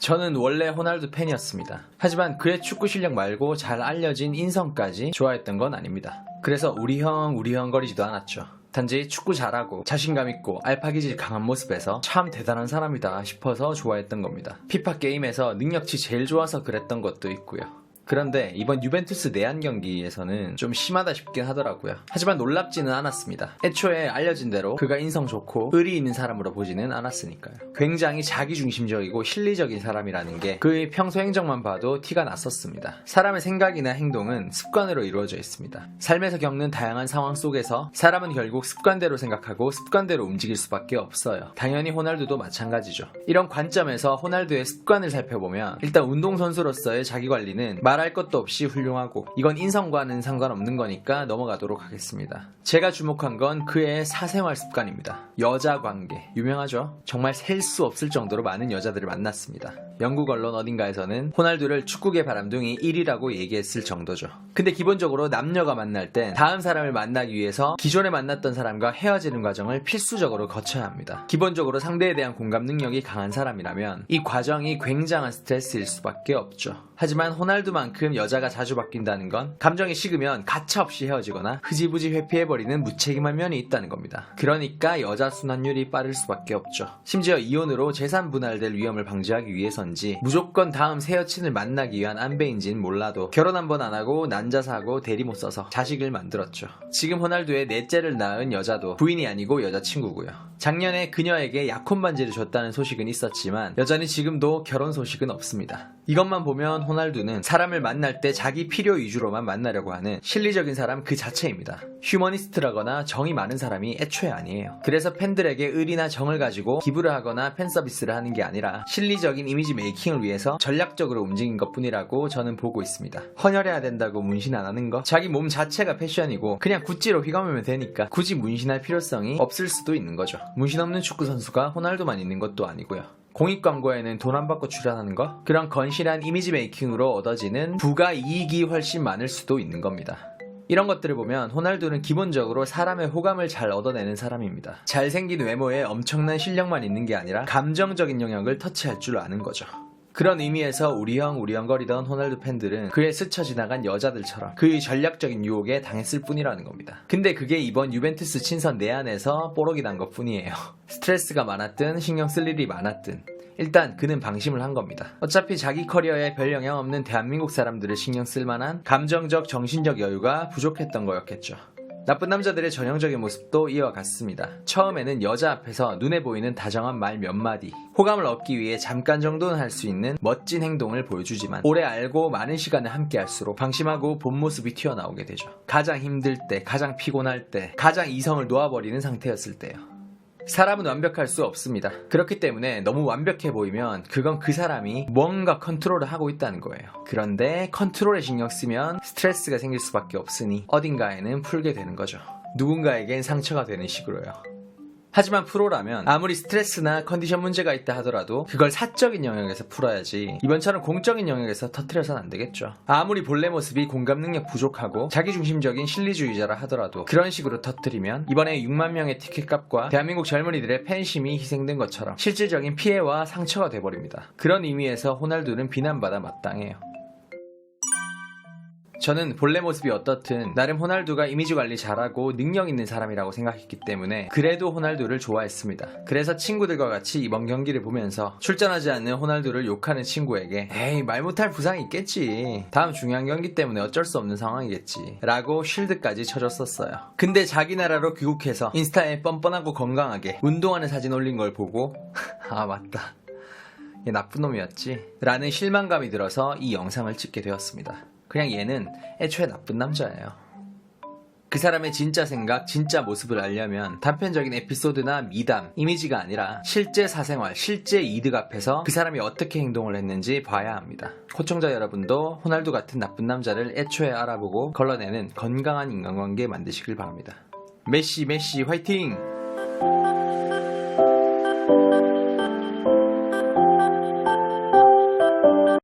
저는 원래 호날두 팬이었습니다. 하지만 그의 축구 실력 말고 잘 알려진 인성까지 좋아했던 건 아닙니다. 그래서 우리 형 거리지도 않았죠. 단지 축구 잘하고 자신감 있고 알파기질 강한 모습에서 참 대단한 사람이다 싶어서 좋아했던 겁니다. 피파 게임에서 능력치 제일 좋아서 그랬던 것도 있고요. 그런데 이번 유벤투스 내한 경기에서는 좀 심하다 싶긴 하더라고요. 하지만 놀랍지는 않았습니다. 애초에 알려진 대로 그가 인성 좋고 의리 있는 사람으로 보지는 않았으니까요. 굉장히 자기중심적이고 실리적인 사람이라는 게 그의 평소 행적만 봐도 티가 났었습니다. 사람의 생각이나 행동은 습관으로 이루어져 있습니다. 삶에서 겪는 다양한 상황 속에서 사람은 결국 습관대로 생각하고 습관대로 움직일 수밖에 없어요. 당연히 호날두도 마찬가지죠. 이런 관점에서 호날두의 습관을 살펴보면 일단 운동선수로서의 자기관리는 말할 것도 없이 훌륭하고 이건 인성과는 상관없는 거니까 넘어가도록 하겠습니다. 제가 주목한 건 그의 사생활 습관입니다. 여자 관계 유명하죠? 정말 셀 수 없을 정도로 많은 여자들을 만났습니다. 영국 언론 어딘가에서는 호날두를 축구계 바람둥이 1위라고 얘기했을 정도죠. 근데 기본적으로 남녀가 만날 땐 다음 사람을 만나기 위해서 기존에 만났던 사람과 헤어지는 과정을 필수적으로 거쳐야 합니다. 기본적으로 상대에 대한 공감 능력이 강한 사람이라면 이 과정이 굉장한 스트레스일 수밖에 없죠. 하지만 호날두만큼 여자가 자주 바뀐다는 건 감정이 식으면 가차없이 헤어지거나 흐지부지 회피해버리는 무책임한 면이 있다는 겁니다. 그러니까 여자 순환율이 빠를 수밖에 없죠. 심지어 이혼으로 재산 분할될 위험을 방지하기 위해서인지 무조건 다음 새 여친을 만나기 위한 안배인지는 몰라도 결혼 한 번 안 하고 난자사고 대리 못 써서 자식을 만들었죠. 지금 호날두의 넷째를 낳은 여자도 부인이 아니고 여자친구고요. 작년에 그녀에게 약혼 반지를 줬다는 소식은 있었지만 여전히 지금도 결혼 소식은 없습니다. 이것만 보면 호날두는 사람을 만날 때 자기 필요 위주로만 만나려고 하는 실리적인 사람 그 자체입니다. 휴머니스트라거나 정이 많은 사람이 애초에 아니에요. 그래서 팬들에게 의리나 정을 가지고 기부를 하거나 팬 서비스를 하는 게 아니라 실리적인 이미지 메이킹을 위해서 전략적으로 움직인 것뿐이라고 저는 보고 있습니다. 헌혈해야 된다고 문신 안 하는 거? 자기 몸 자체가 패션이고 그냥 구찌로 휘감으면 되니까 굳이 문신할 필요성이 없을 수도 있는 거죠. 문신 없는 축구 선수가 호날두만 있는 것도 아니고요. 공익 광고에는 돈 안 받고 출연하는 거? 그런 건실한 이미지 메이킹으로 얻어지는 부가 이익이 훨씬 많을 수도 있는 겁니다. 이런 것들을 보면 호날두는 기본적으로 사람의 호감을 잘 얻어내는 사람입니다. 잘생긴 외모에 엄청난 실력만 있는 게 아니라 감정적인 영역을 터치할 줄 아는 거죠. 그런 의미에서 우리 형 거리던 호날두 팬들은 그의 스쳐 지나간 여자들처럼 그의 전략적인 유혹에 당했을 뿐이라는 겁니다. 근데 그게 이번 유벤투스 친선 내한에서 뽀록이 난 것 뿐이에요. 스트레스가 많았든 신경 쓸 일이 많았든 일단 그는 방심을 한 겁니다. 어차피 자기 커리어에 별 영향 없는 대한민국 사람들을 신경 쓸 만한 감정적 정신적 여유가 부족했던 거였겠죠. 나쁜 남자들의 전형적인 모습도 이와 같습니다. 처음에는 여자 앞에서 눈에 보이는 다정한 말 몇 마디, 호감을 얻기 위해 잠깐 정도는 할 수 있는 멋진 행동을 보여주지만 오래 알고 많은 시간을 함께 할수록 방심하고 본 모습이 튀어나오게 되죠. 가장 힘들 때, 가장 피곤할 때, 가장 이성을 놓아버리는 상태였을 때요. 사람은 완벽할 수 없습니다. 그렇기 때문에 너무 완벽해 보이면 그건 그 사람이 뭔가 컨트롤을 하고 있다는 거예요. 그런데 컨트롤에 신경 쓰면 스트레스가 생길 수밖에 없으니 어딘가에는 풀게 되는 거죠. 누군가에겐 상처가 되는 식으로요. 하지만 프로라면 아무리 스트레스나 컨디션 문제가 있다 하더라도 그걸 사적인 영역에서 풀어야지 이번처럼 공적인 영역에서 터뜨려서는 안 되겠죠. 아무리 본래 모습이 공감 능력 부족하고 자기중심적인 실리주의자라 하더라도 그런 식으로 터뜨리면 이번에 6만 명의 티켓값과 대한민국 젊은이들의 팬심이 희생된 것처럼 실질적인 피해와 상처가 돼버립니다. 그런 의미에서 호날두는 비난받아 마땅해요. 저는 본래 모습이 어떻든 나름 호날두가 이미지 관리 잘하고 능력 있는 사람이라고 생각했기 때문에 그래도 호날두를 좋아했습니다. 그래서 친구들과 같이 이번 경기를 보면서 출전하지 않는 호날두를 욕하는 친구에게 에이 말 못할 부상이 있겠지, 다음 중요한 경기 때문에 어쩔 수 없는 상황이겠지 라고 쉴드까지 쳐줬었어요. 근데 자기 나라로 귀국해서 인스타에 뻔뻔하고 건강하게 운동하는 사진 올린 걸 보고 아 맞다, 얘 나쁜 놈이었지 라는 실망감이 들어서 이 영상을 찍게 되었습니다. 그냥 얘는 애초에 나쁜 남자예요. 그 사람의 진짜 생각, 진짜 모습을 알려면 단편적인 에피소드나 미담, 이미지가 아니라 실제 사생활, 실제 이득 앞에서 그 사람이 어떻게 행동을 했는지 봐야 합니다. 시청자 여러분도 호날두 같은 나쁜 남자를 애초에 알아보고 걸러내는 건강한 인간관계 만드시길 바랍니다. 메시 화이팅!